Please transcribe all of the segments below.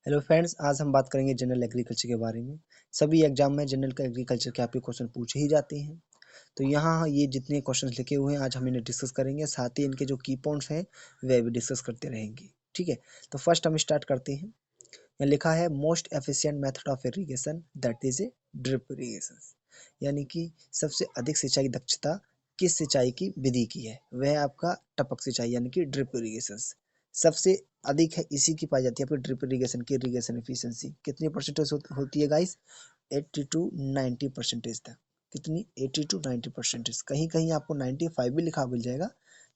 Hello friends, आज हम बात करेंगे जनरल एग्रीकल्चर के बारे में। सभी एग्जाम में जनरल का एग्रीकल्चर के आपके क्वेश्चन पूछे ही जाते हैं। तो यहाँ ये जितने क्वेश्चंस लिखे हुए हैं आज हम इन्हें डिस्कस करेंगे, साथ ही इनके जो की पॉइंट्स हैं वे भी डिस्कस करते रहेंगे। ठीक है, तो फर्स्ट हम स्टार्ट करते हैं। यहाँ लिखा है most efficient method of irrigation that is A drip irrigation, यानी कि सबसे अधिक सिंचाई दक्षता किस सिंचाई की विधि की है, वह आपका टपक सिंचाई यानी कि ड्रिप इरिगेशन सबसे अधिक है, इसी की पाई जाती है। आपकी ड्रिप इरिगेशन की इरिगेशन एफिशिएंसी कितनी परसेंटेज होती है गाइस? 80 टू 90% तक। कितनी? 80 टू 90%। कहीं कहीं आपको 95 भी लिखा मिल जाएगा,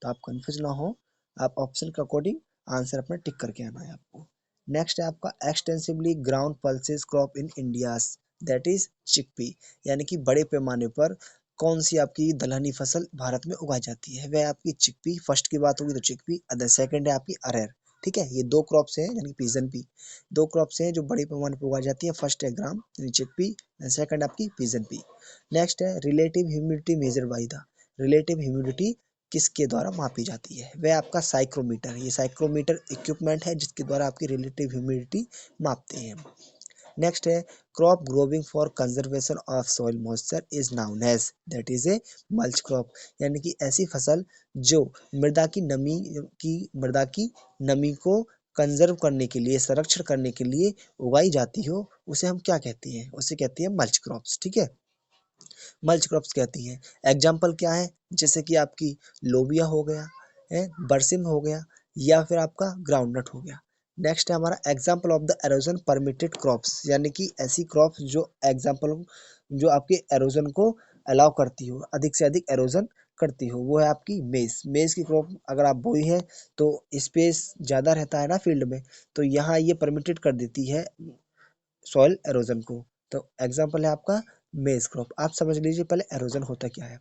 तो आप कंफ्यूज ना हो। आप ऑप्शन के अकॉर्डिंग आंसर अपना टिक करके आना है आपको। नेक्स्ट है आपका extensively ground pulses crop in India, that is chickpea, यानी कि बड़े पैमाने पर कौन सी आपकी दलहनी फसल भारत में उगाई जाती है, वह आपकी चिकपी। फर्स्ट की बात होगी तो चिकपी, अदर सेकंड है आपकी अरहर। ठीक है, ये दो क्रॉप्स हैं यानी पिजन पी, दो क्रॉप्स हैं जो बड़े पैमाने पर उगाई जाती है। फर्स्ट है ग्राम यानी चिकपी, सेकंड आपकी पिजन पी। नेक्स्ट है relative humidity measure by the, relative humidity किसके द्वारा मापी जाती है, वह आपका साइक्रोमीटर। ये साइक्रोमीटर इक्विपमेंट है जिसके द्वारा आपकी रिलेटिव ह्यूमिडिटी मापते हैं। नेक्स्ट है crop growing for conservation of soil moisture is known as, that is a mulch crop, यानी कि ऐसी फसल जो मृदा की नमी को कंजर्व करने के लिए, संरक्षण करने के लिए उगाई जाती हो, उसे हम क्या कहते हैं? उसे कहते हैं मल्च क्रॉप्स। ठीक है, मल्च क्रॉप्स कहती हैं। एग्जाम्पल क्या है? जैसे कि आपकी लोबिया हो गया है, बरसिम हो गया, या फिर आपका ग्राउंडनट हो गया। नेक्स्ट है हमारा example of the halogen permitted crops, यानी कि ऐसी क्रॉप्स जो एग्जाम्पल जो आपके एरोजन को अलाउ करती हो, अधिक से अधिक एरोजन करती हो, वो है आपकी मेज। मेज की क्रॉप अगर आप बोई है तो स्पेस ज़्यादा रहता है ना फील्ड में, तो यहाँ ये परमिटेड कर देती है सॉइल एरोजन को। तो एग्जाम्पल है आपका मेज क्रॉप। आप समझ लीजिए पहले एरोजन होता क्या है।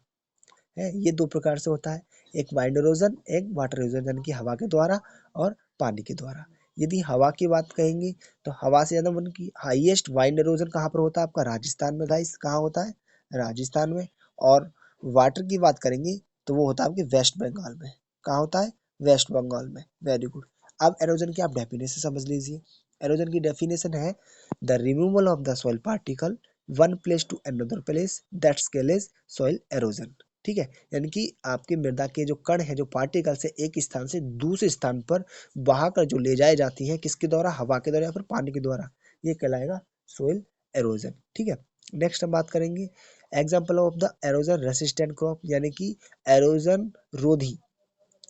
ये दो प्रकार से होता है, एक वाइंड एरोजन, एक वाटर एरोजन, यानी कि हवा के द्वारा और पानी के द्वारा। यदि हवा की बात कहेंगे तो हवा से ज़्यादा मन की हाईएस्ट वाइंड एरोजन कहाँ पर होता है? आपका राजस्थान में गाइस। कहाँ होता है? राजस्थान में। और वाटर की बात करेंगे तो वो होता है आपके वेस्ट बंगाल में। कहाँ होता है? वेस्ट बंगाल में। Very good. अब एरोजन की आप डेफिनेशन समझ लीजिए। एरोजन की डेफिनेशन है the removal of the soil particle one place to another place, that scale is soil erosion. ठीक है, यानी कि आपकी मृदा के जो कण है, जो पार्टिकल से एक स्थान से दूसरे स्थान पर बहाकर जो ले जाए जाती है, किसके द्वारा? हवा के द्वारा या फिर पानी के द्वारा, ये कहलाएगा सोइल एरोजन। ठीक है, नेक्स्ट हम बात करेंगे example of the halogen resistant crop, यानी कि एरोजन रोधी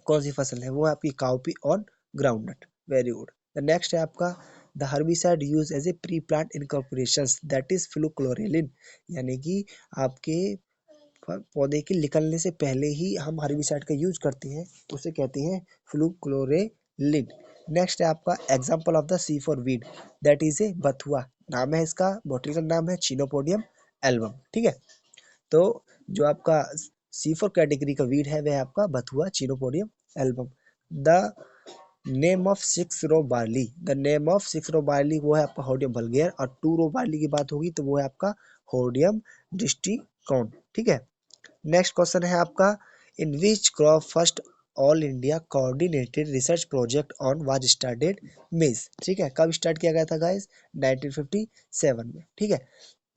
कौन सी फसल है, वो है आपकी काउपी और groundnut. Very good. The next है आपका the herbicide use as a pre plant incorporations, that is fluchloralin, यानी कि आपके पौधे के निकलने से पहले ही हम हर्बिसाइड का यूज करते हैं, उसे कहते हैं फ्लूक्लोरेलिन। नेक्स्ट है आपका example of the C four weed, that is a bathua, नाम है इसका, बॉटनिकल नाम है चिनोपोडियम एल्बम। ठीक है, तो जो आपका सी फोर कैटेगरी का वीड है वह है आपका bathua chenopodium album. The name of six row barley, the name of six row barley वो है आपका होडियम वल्गेर, और टू रो बार्ली की बात होगी तो वो है आपका होडियम डिस्टिकॉन। ठीक है, नेक्स्ट क्वेश्चन है आपका in which crop first all India coordinated research project on was started maize. ठीक है, कब स्टार्ट किया गया था गाइस? 1957 में। ठीक है,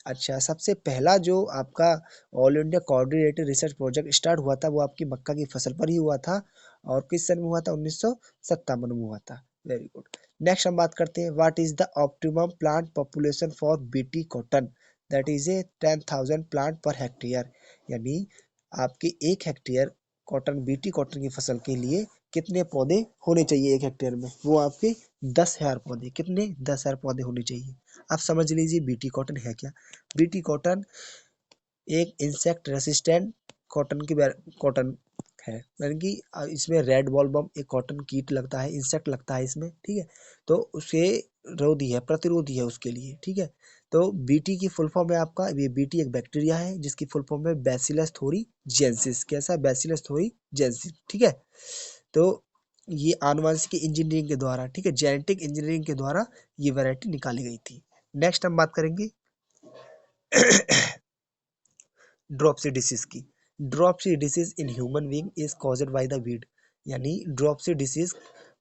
अच्छा, सबसे पहला जो आपका all India coordinated research project start हुआ था वो आपकी मक्का की फसल पर ही हुआ था, और किस सन में हुआ था? 1957 में हुआ था। Very good. नेक्स्ट हम बात करते हैं what is the optimum plant population for BT cotton, that is A 10,000 plant per hectare, यानी आपके एक हेक्टेयर कॉटन, बीटी कॉटन की फसल के लिए कितने पौधे होने चाहिए एक हेक्टेयर में? वो आपके 10,000 पौधे। कितने? 10,000 पौधे होने चाहिए। आप समझ लीजिए बीटी कॉटन है क्या। बीटी कॉटन एक इंसेक्ट रेसिस्टेंट कॉटन की कॉटन है, यानी कि इसमें रेड बॉलबम एक कॉटन कीट लगता है, इंसेक्ट लगता है इसमें। ठीक है, तो उसे रोधी है, प्रतिरोधी है उसके लिए। ठीक है, तो बीटी की फुल फॉर्म है आपका, ये बीटी एक बैक्टीरिया है जिसकी फुल फॉर्म है बैसिलस थोरीजेंसिस। कैसा? बैसिलस थोरीजेंसिस। ठीक है, तो ये आनुवंशिक इंजीनियरिंग के द्वारा, ठीक है, जेनेटिक इंजीनियरिंग के द्वारा ये वैरायटी निकाली गई थी। नेक्स्ट हम बात करेंगे ड्रॉपसी डिसीज की। Dropsy disease in human being is caused by the weed, यानी ड्रॉपसी डिसीज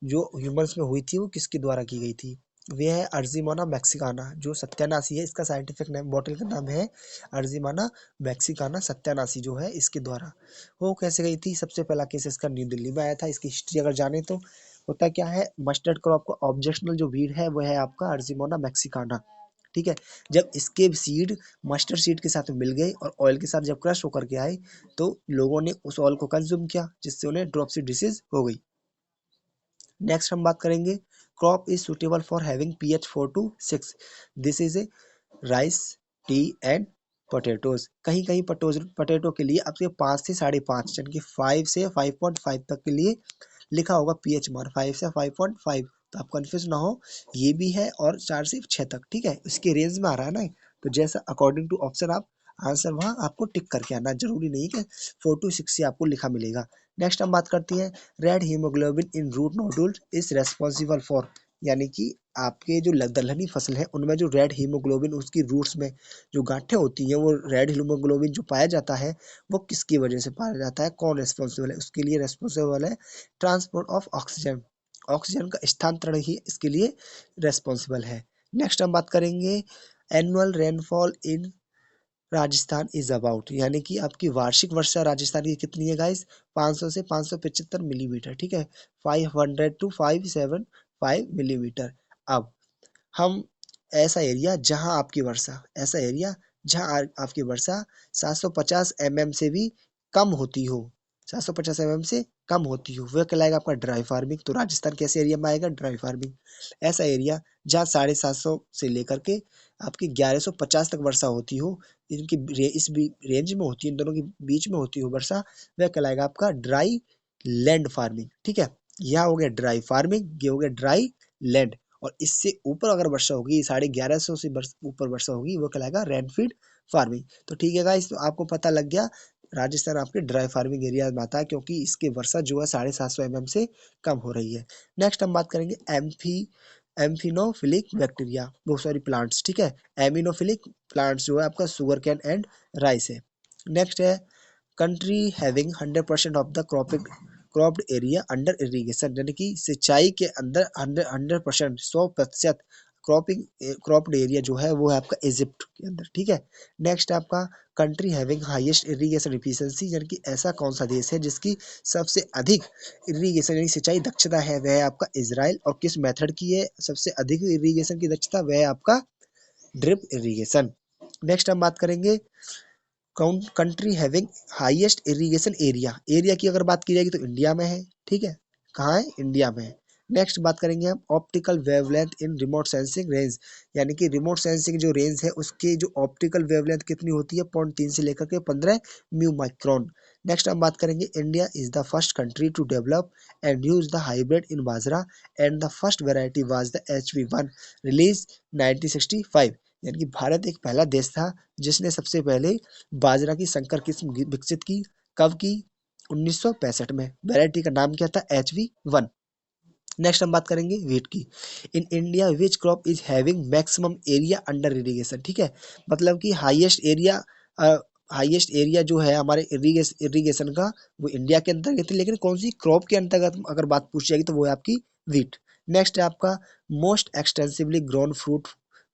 जो ह्यूमंस में हुई थी वो किसके द्वारा की गई थी? वह है अर्जिमाना मैक्सिकाना जो सत्यानाशी है, इसका साइंटिफिक नेम बॉटल का नाम है अर्जिमाना मैक्सिकाना सत्यानाशी जो है इसके द्वारा। वो कैसे गई थी? सबसे पहला केस इसका न्यू दिल्ली में आया था। इसकी हिस्ट्री अगर जाने तो होता क्या है, मस्टर्ड क्रॉप का ऑब्जेक्शनल जो वीड है वह है आपका अर्जिमोना मैक्सिकाना, ठीक है। जब इसके सीड मस्टर्ड सीड के साथ मिल गए और ऑयल के साथ जब क्रश होकर के आए तो लोगों ने उस ऑयल को कंज्यूम किया जिससे उन्हें ड्रॉपसी डिसीज हो गई। नेक्स्ट हम बात करेंगे, crop is suitable for having pH 4 to 6। This is a rice, T and potatoes. कहीं कहीं पोटैटो के लिए आपके 5 से 5.5 यानी कि 5 से 5.5 तक के लिए लिखा होगा pH मान 5 से 5.5, तो आप कंफ्यूज ना हो, ये भी है और 4 से 6 तक, ठीक है, इसके रेंज में आ रहा है ना। तो जैसा अकॉर्डिंग टू ऑप्शन आप आंसर वहाँ आपको टिक करके आना, जरूरी नहीं कि 4 to 6 से आपको लिखा मिलेगा। नेक्स्ट हम बात करते हैं, red haemoglobin in root nodule is responsible for, यानी कि आपके जो दलहनी फसल है उनमें जो रेड हीमोग्लोबिन उसकी रूट्स में जो गांठें होती हैं, वो रेड हीमोग्लोबिन जो पाया जाता है वो किसकी वजह से पाया जाता है, कौन रेस्पॉन्सिबल है? उसके लिए रेस्पॉन्सिबल है ट्रांसपोर्ट ऑफ ऑक्सीजन, ऑक्सीजन का स्थानांतरण ही इसके लिए रेस्पॉन्सिबल है। नेक्स्ट हम बात करेंगे, annual rainfall in Rajasthan is about, यानी कि आपकी वार्षिक वर्षा राजस्थान की कितनी है गाइस? 500 से 575 मिलीमीटर, ठीक है, 500 to 575 मिलीमीटर। अब हम ऐसा एरिया जहां आपकी वर्षा 750 mm से भी कम होती हो, 750 mm से कम होती हो, वह कहलाएगा आपका ड्राई फार्मिंग। तो राजस्थान कैसे एरिया में आएगा? Dry farming. ऐसा एरिया जहाँ 750 से लेकर के आपकी 1150 तक वर्षा होती हो, इनकी रेंज में होती है, इन दोनों के बीच में होती हो वर्षा, वह कहलाएगा आपका ड्राई लैंड फार्मिंग, ठीक है। यह हो गया ड्राई फार्मिंग, ये हो गया ड्राई लैंड। और इससे ऊपर अगर वर्षा होगी 1150 से ऊपर वर्षा होगी वो कहलाएगा रेनफीड फार्मिंग। तो ठीक है गाइस, तो आपको पता लग गया राजस्थान आपके ड्राई फार्मिंग एरिया में आता है क्योंकि इसकी वर्षा जो है 750 mm से कम हो रही है। नेक्स्ट हम बात करेंगे एम्फिनोफिलिक बैक्टीरिया, वो सॉरी प्लांट्स, ठीक है, एमिनोफिलिक प्लांट्स जो है आपका शुगर कैन एंड राइस है। नेक्स्ट है, country having 100% of the cropped area under irrigation, यानी कि सिंचाई के अंदर 100% 100% क्रॉप्ड एरिया जो है वो है आपका इजिप्ट के अंदर, ठीक है। नेक्स्ट आपका, country having highest irrigation efficiency, यानी कि ऐसा कौन सा देश है जिसकी सबसे अधिक इरिगेशन यानी सिंचाई दक्षता है, वह है आपका इजराइल। और किस मेथड की है सबसे अधिक इरिगेशन की दक्षता? वह है आपका ड्रिप इरिगेशन। नेक्स्ट हम बात करेंगे, country having highest irrigation area, area की अगर बात की जाएगी तो इंडिया में है, ठीक है, कहाँ है? इंडिया में है। नेक्स्ट बात करेंगे हम ऑप्टिकल वेवलेंथ इन रिमोट सेंसिंग रेंज, यानी कि रिमोट सेंसिंग जो रेंज है उसकी जो ऑप्टिकल वेवलेंथ कितनी होती है? 0.3 से लेकर के 15 म्यू माइक्रोन। नेक्स्ट हम बात करेंगे, India is the first country to develop and use the hybrid in bajra and the first variety was the HV1 release 1965, यानी कि भारत एक पहला देश था जिसने सबसे पहले बाजरा की संकर किस्म विकसित की। कब की? 1965 में। वैरायटी का नाम क्या था? HV1। नेक्स्ट हम बात करेंगे वीट की। In India which crop is having maximum area under irrigation, ठीक है, मतलब कि हाईएस्ट एरिया जो है हमारे इरिगेशन का वो इंडिया के अंतर्गत है, लेकिन कौन सी क्रॉप के अंतर्गत अगर बात पूछी जाएगी तो वो है आपकी वीट। नेक्स्ट है आपका most extensively grown fruit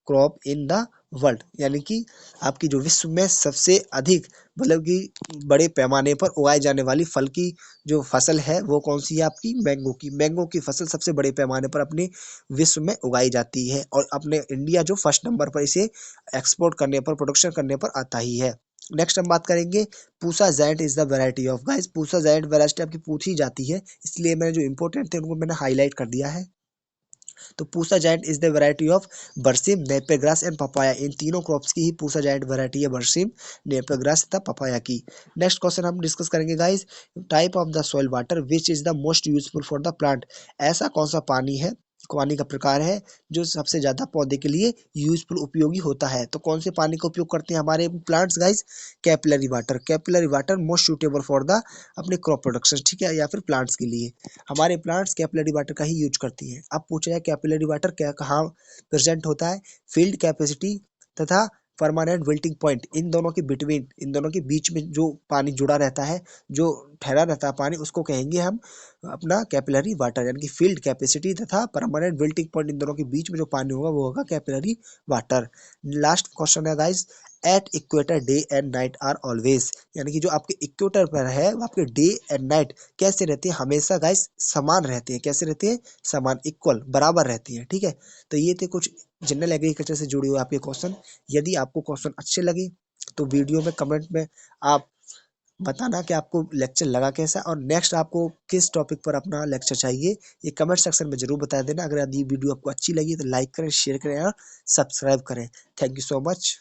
crop in the world, यानी कि आपकी जो विश्व में सबसे अधिक मतलब कि बड़े पैमाने पर उगाई जाने वाली फल की जो फसल है वो कौन सी है? आपकी मैंगो की। मैंगो की फसल सबसे बड़े पैमाने पर अपने विश्व में उगाई जाती है और अपने इंडिया जो फर्स्ट नंबर पर इसे एक्सपोर्ट करने पर, प्रोडक्शन करने पर आता ही है। नेक्स्ट हम बात करेंगे, Pusa giant is the variety of, guys Pusa giant variety आपकी पूछी जाती है, इसलिए मैंने जो इंपॉर्टेंट थे उनको मैंने हाईलाइट कर दिया है। तो Pusa giant is the variety of बरसीम, नेपियर ग्रास एंड पपाया, इन तीनों क्रॉप्स की ही पूसा जायंट वैरायटी है, बरसीम, नेपियर ग्रास तथा पपाया की। नेक्स्ट क्वेश्चन हम डिस्कस करेंगे guys, type of the soil water which is the most useful for the plant, ऐसा कौन सा पानी है, पानी का प्रकार है जो सबसे ज्यादा पौधे के लिए यूजफुल उपयोगी होता है? तो कौन से पानी का उपयोग करते हैं हमारे plants guys? Capillary water. Capillary water most suitable for the अपने क्रॉप प्रोडक्शन, ठीक है, या फिर प्लांट्स के लिए हमारे प्लांट्स कैपिलरी वाटर का ही यूज करती हैं। अब पूछा है कैपिलरी वाटर क्या कहाँ प्रेजेंट होता है? फील्ड कैपेसिटी तथा परमानेंट विल्टिंग पॉइंट, इन दोनों के बिटवीन, इन दोनों के बीच में जो पानी जुड़ा रहता है, जो ठहरा रहता है पानी, उसको कहेंगे हम अपना कैपिलरी वाटर, यानी कि फील्ड कैपेसिटी तथा परमानेंट विल्टिंग पॉइंट, इन दोनों के बीच में जो पानी होगा वो होगा कैपिलरी वाटर। लास्ट क्वेश्चन है guys, at equator day and night are always, यानी कि जो आपके इक्वेटर पर है वो आपके डे एंड नाइट कैसे रहती है, हमेशा गाइस समान रहती है। कैसे रहती है? समान, इक्वल, बराबर रहती है। ठीक है, तो ये थे कुछ जनरल एग्रीकल्चर से जुड़े हुए आपके क्वेश्चन। यदि आपको क्वेश्चन अच्छे लगे तो वीडियो में कमेंट में आप बताना कि आपको लेक्चर लगा कैसा, और नेक्स्ट आपको किस टॉपिक पर अपना लेक्चर चाहिए, ये कमेंट सेक्शन में जरूर बता देना। अगर यदि वीडियो आपको अच्छी लगी तो लाइक करें, शेयर करें और सब्सक्राइब करें। Thank you so much.